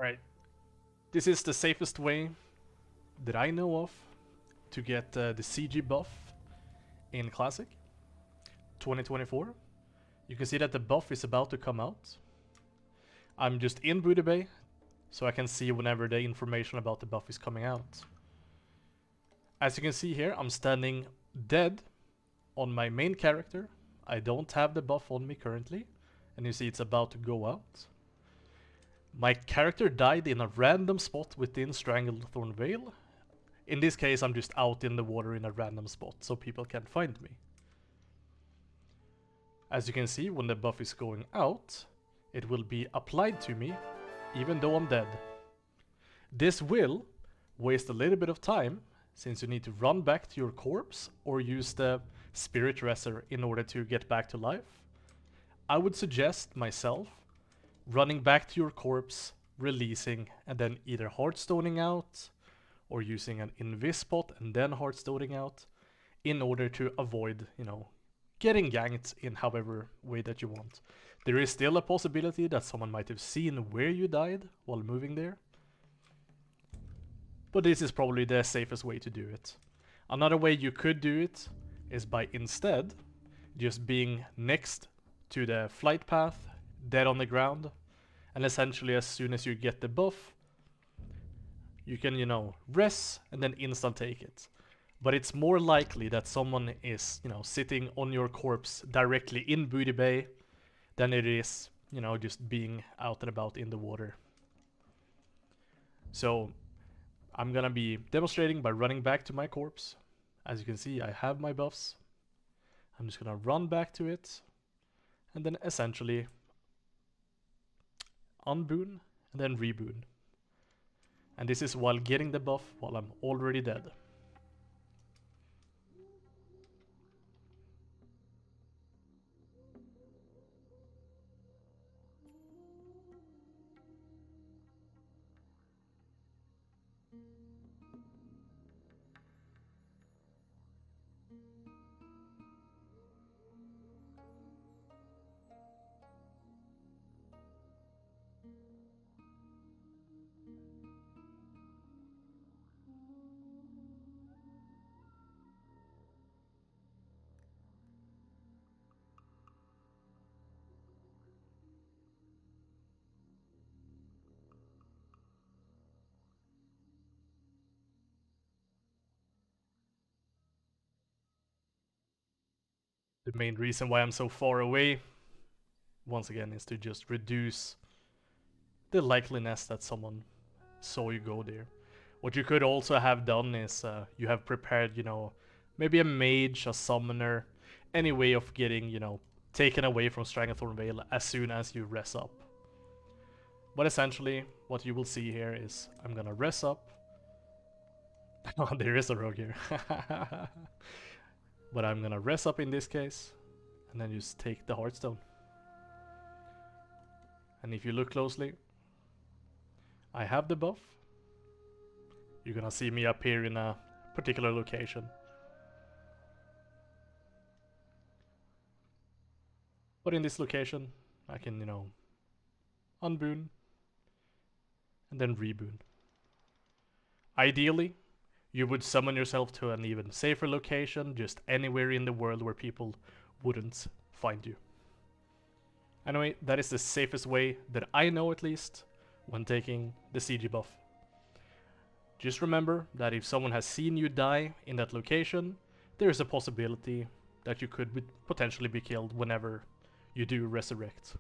Alright, this is the safest way that I know of to get the CG buff in Classic 2024. You can see that the buff is about to come out. I'm just in Booty Bay, so I can see whenever the information about the buff is coming out. As you can see here, I'm standing dead on my main character. I don't have the buff on me currently, and you see it's about to go out. My character died in a random spot within Stranglethorn Vale. In this case, I'm just out in the water in a random spot, so people can't find me. As you can see, when the buff is going out, it will be applied to me, even though I'm dead. This will waste a little bit of time, since you need to run back to your corpse or use the Spirit Dresser in order to get back to life. I would suggest myself running back to your corpse, releasing, and then either hardstoning out or using an invis spot and then hardstoning out in order to avoid, getting ganked in however way that you want. There is still a possibility that someone might have seen where you died while moving there, but this is probably the safest way to do it. Another way you could do it is by instead just being next to the flight path, dead on the ground, and essentially as soon as you get the buff, you can, res and then instant take it. But it's more likely that someone is, sitting on your corpse directly in Booty Bay than it is, just being out and about in the water. So I'm gonna be demonstrating by running back to my corpse. As you can see, I have my buffs. I'm just gonna run back to it and then essentially unboon and then reboon. And this is while getting the buff while I'm already dead. The main reason why I'm so far away, once again, is to just reduce the likeliness that someone saw you go there. What you could also have done is you have prepared, maybe a mage, a summoner, any way of getting, taken away from Stranglethorn Vale as soon as you res up. But essentially, what you will see here is I'm gonna res up. Oh, there is a rogue here. But I'm gonna res up in this case, and then just take the Heartstone. And if you look closely, I have the buff. You're gonna see me appear in a particular location. But in this location, I can, unboon and then reboon. Ideally, you would summon yourself to an even safer location, just anywhere in the world where people wouldn't find you. Anyway, that is the safest way that I know, at least, when taking the CG buff. Just remember that if someone has seen you die in that location, there is a possibility that you could potentially be killed whenever you do resurrect.